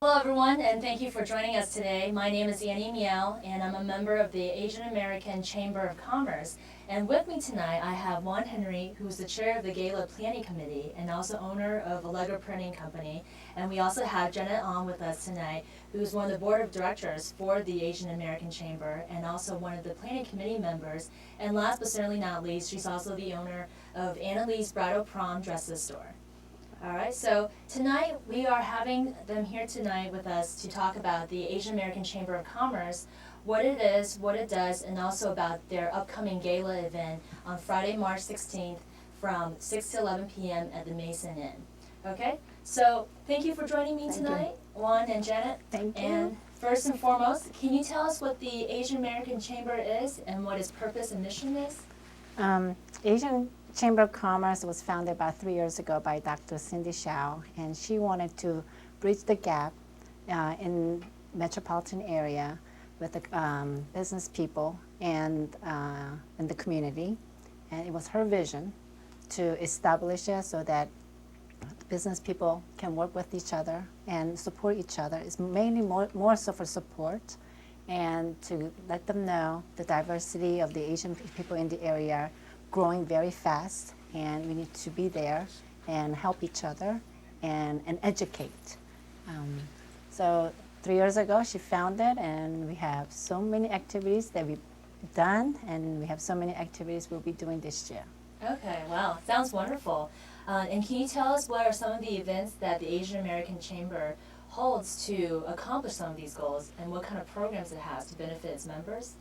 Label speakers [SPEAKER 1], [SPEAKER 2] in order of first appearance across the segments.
[SPEAKER 1] Hello everyone, and thank you for joining us today. My name is Annie Miao, and I'm a member of the Asian American Chamber of Commerce. And with me tonight, I have Juan Henry, who's the chair of the Gala Planning Committee and also owner of Allegra Printing Company. And we also have Janet Ong with us tonight, who's one of the board of directors for the Asian American Chamber and also one of the planning committee members. And last but certainly not least, she's also the owner of Annalise Bridal Prom Dresses Store. All right, so tonight we are having them here tonight with us to talk about the Asian American Chamber of Commerce, what it is, what it does, and also about their upcoming gala event on Friday, March 16th from 6 to 11 p.m. at the Mason Inn. Okay, so thank you for joining me tonight, Juan and Janet.
[SPEAKER 2] Thank you.
[SPEAKER 1] And first and foremost, can you tell us what the Asian American Chamber is and what its purpose and mission is?
[SPEAKER 2] Asian Chamber of Commerce was founded about 3 years ago by Dr. Cindy Shao, and she wanted to bridge the gap in metropolitan area with the business people and in the community. And it was her vision to establish it so that business people can work with each other and support each other. It's mainly more so for support and to let them know the diversity of the Asian people in the area growing very fast, and we need to be there and help each other and educate. So 3 years ago she founded, and we have so many activities that we've done, and we have so many activities we'll be doing this year.
[SPEAKER 1] Okay, wow, sounds wonderful. And can you tell us what are some of the events that the Asian American Chamber holds to accomplish some of these goals, and what kind of programs it has to benefit its members?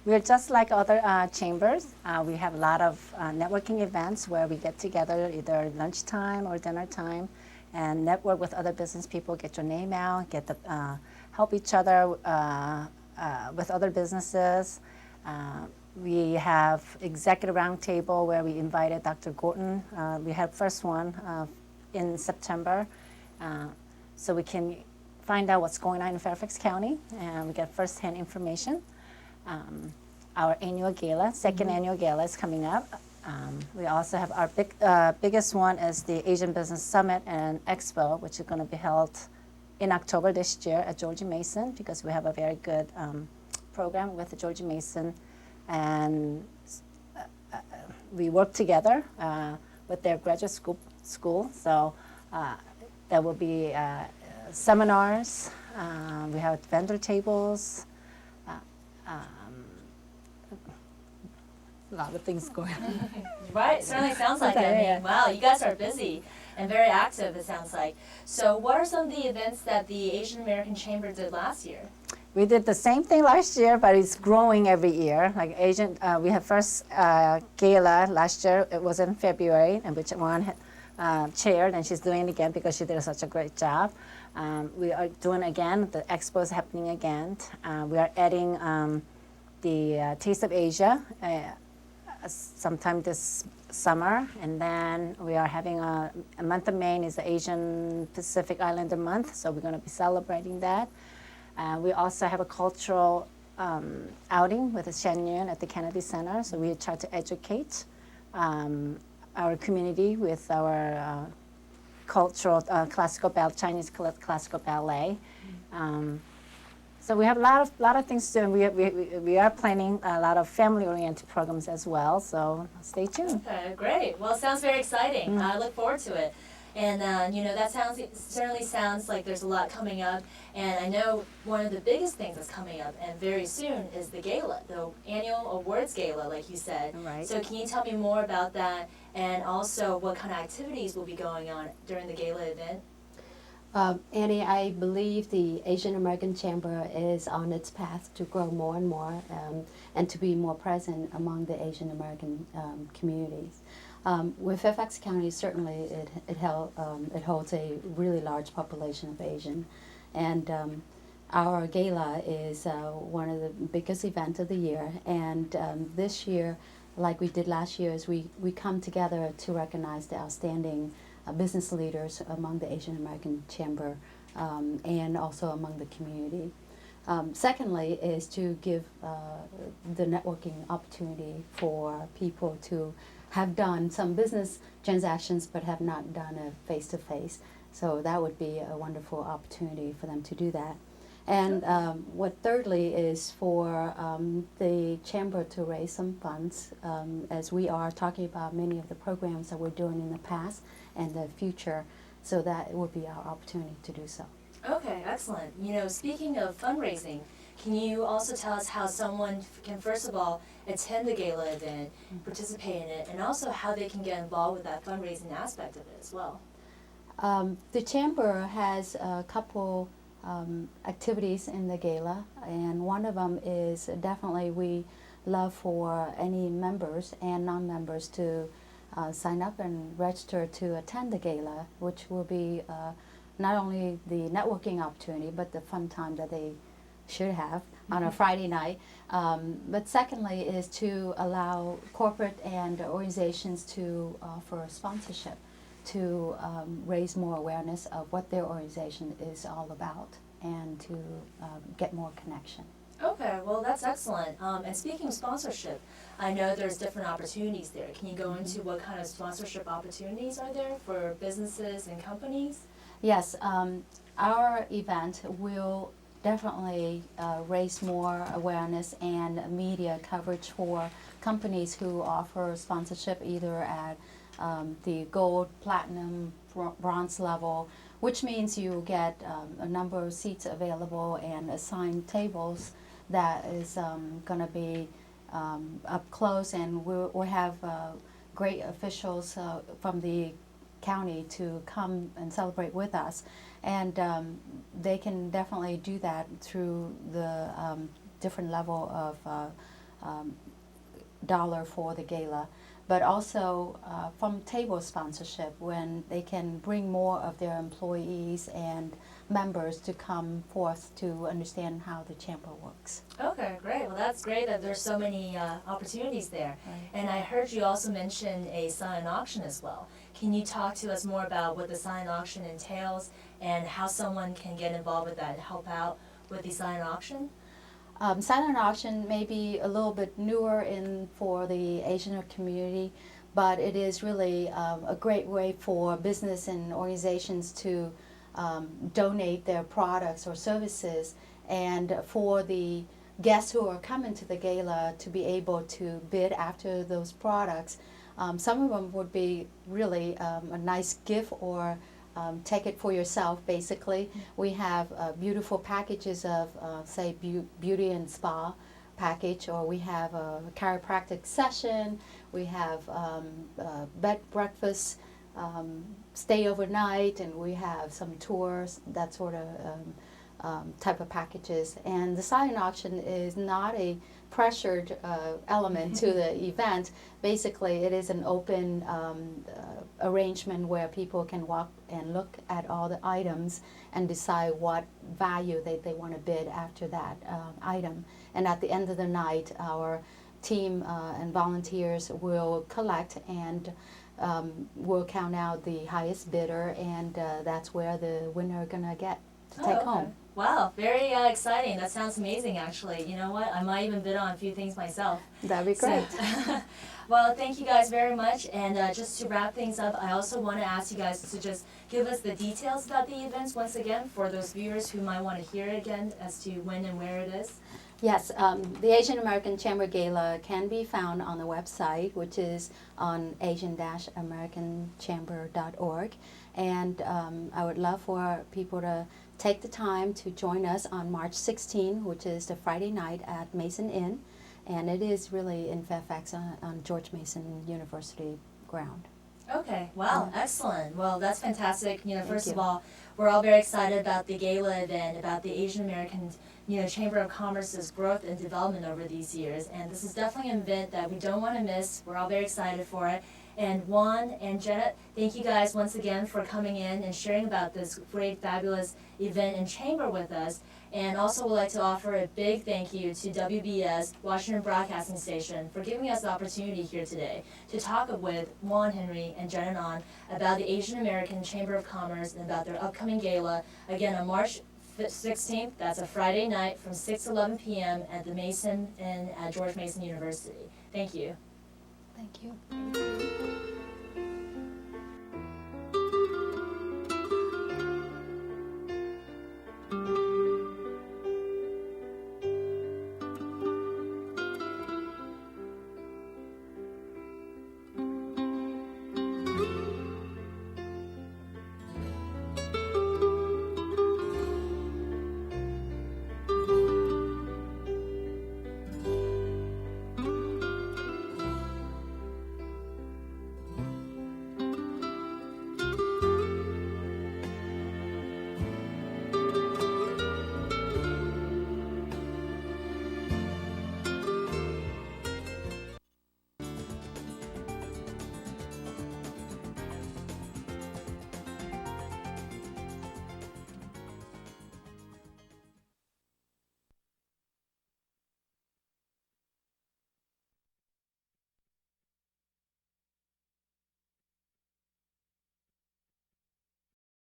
[SPEAKER 2] We're just like other chambers. We have a lot of networking events where we get together either lunchtime or dinner time and network with other business people, get your name out, help each other with other businesses. We have executive roundtable where we invited Dr. Gorton. We had first one in September, so we can find out what's going on in Fairfax County, and we get firsthand information. Our annual gala, second annual gala is coming up. We also have our biggest one is the Asian Business Summit and Expo, which is going to be held in October this year at George Mason, because we have a very good program with the George Mason, and we work together with their graduate school. So there will be seminars. We have vendor tables. A lot of things going on.
[SPEAKER 1] Right, certainly sounds like it. I mean, wow, you guys are busy and very active, it sounds like. So what are some of the events that the Asian American Chamber did last year?
[SPEAKER 2] We did the same thing last year, but it's growing every year. Like we had first gala last year. It was in February, and which Juan had chaired, and she's doing it again because she did such a great job. We are doing again. The expo is happening again. We are adding the Taste of Asia sometime this summer, and then we are having a month of May is the Asian Pacific Islander month, so we're going to be celebrating that. We also have a cultural outing with the Shen Yun at the Kennedy Center, so we try to educate our community with our cultural Chinese classical ballet. So we have a lot of things to do, and we are planning a lot of family-oriented programs as well, so stay tuned.
[SPEAKER 1] Okay, great. Well, it sounds very exciting. I look forward to it. And, that certainly sounds like there's a lot coming up. And I know one of the biggest things that's coming up, and very soon, is the gala, the annual awards gala, like you said.
[SPEAKER 2] Right.
[SPEAKER 1] So can you tell me more about that, and also what kind of activities will be going on during the gala event?
[SPEAKER 3] Annie, I believe the Asian American Chamber is on its path to grow more and more and to be more present among the Asian American communities. With Fairfax County, certainly it holds a really large population of Asian, and our gala is one of the biggest events of the year. And this year, like we did last year, is we come together to recognize the outstanding business leaders among the Asian American Chamber and also among the community. Secondly is to give the networking opportunity for people to have done some business transactions but have not done a face-to-face. So that would be a wonderful opportunity for them to do that. And what thirdly is for the chamber to raise some funds, as we are talking about many of the programs that we're doing in the past and the future, so that it would be our opportunity to do so.
[SPEAKER 1] Okay, excellent. You know, speaking of fundraising, can you also tell us how someone can, first of all, attend the gala event, participate in it, and also how they can get involved with that fundraising aspect of it as well?
[SPEAKER 3] The chamber has a couple activities in the gala, and one of them is definitely we love for any members and non-members to sign up and register to attend the gala, which will be not only the networking opportunity but the fun time that they should have on a Friday night. But secondly is to allow corporate and organizations to offer sponsorship to raise more awareness of what their organization is all about and to get more connection.
[SPEAKER 1] Okay, well that's excellent. And speaking of sponsorship, I know there's different opportunities there. Can you go into what kind of sponsorship opportunities are there for businesses and companies?
[SPEAKER 3] Yes, our event will definitely raise more awareness and media coverage for companies who offer sponsorship either at the gold, platinum, bronze level, which means you get a number of seats available and assigned tables that is going to be up close, and we'll have great officials from the county to come and celebrate with us, and they can definitely do that through the different level of dollar for the gala, but also from table sponsorship when they can bring more of their employees and members to come forth to understand how the chamber works.
[SPEAKER 1] Okay, great. Well, that's great that there's so many opportunities there.
[SPEAKER 3] Right.
[SPEAKER 1] And I heard you also mention a silent auction as well. Can you talk to us more about what the silent auction entails and how someone can get involved with that and help out with the silent auction?
[SPEAKER 3] Silent auction may be a little bit newer for the Asian community, but it is really a great way for business and organizations to donate their products or services, and for the guests who are coming to the gala to be able to bid after those products. Some of them would be really a nice gift or take it for yourself, basically. We have beautiful packages of, say, beauty and spa package, or we have a chiropractic session, we have bed breakfast, stay overnight, and we have some tours, that sort of type of packages. And the silent auction is not a pressured element to the event. Basically, it is an open arrangement where people can walk and look at all the items and decide what value they want to bid after that item. And at the end of the night, our team and volunteers will collect and we'll count out the highest bidder, and that's where the winner are going to get to take
[SPEAKER 1] okay.
[SPEAKER 3] home.
[SPEAKER 1] Wow, very exciting. That sounds amazing, actually. You know what? I might even bid on a few things myself.
[SPEAKER 3] That'd be great.
[SPEAKER 1] So, well, thank you guys very much. And just to wrap things up, I also want to ask you guys to just give us the details about the events once again for those viewers who might want to hear it again as to when and where it is.
[SPEAKER 3] Yes, the Asian American Chamber Gala can be found on the website, which is on asian-americanchamber.org. And I would love for people to take the time to join us on March 16, which is the Friday night at Mason Inn. And it is really in Fairfax on George Mason University ground.
[SPEAKER 1] Okay, wow, excellent. Well, that's fantastic. You know,
[SPEAKER 3] Thank
[SPEAKER 1] first
[SPEAKER 3] you.
[SPEAKER 1] of all, we're all very excited about the gala event, about the Asian American, Chamber of Commerce's growth and development over these years. And this is definitely an event that we don't want to miss. We're all very excited for it. And Juan and Janet, thank you guys once again for coming in and sharing about this great, fabulous event and chamber with us. And also would like to offer a big thank you to WBS, Washington Broadcasting Station, for giving us the opportunity here today to talk with Juan Henry and Janet An about the Asian American Chamber of Commerce and about their upcoming gala, again on March 16th, that's a Friday night from 6 to 11 p.m. at the Mason Inn at George Mason University. Thank you.
[SPEAKER 3] Thank you.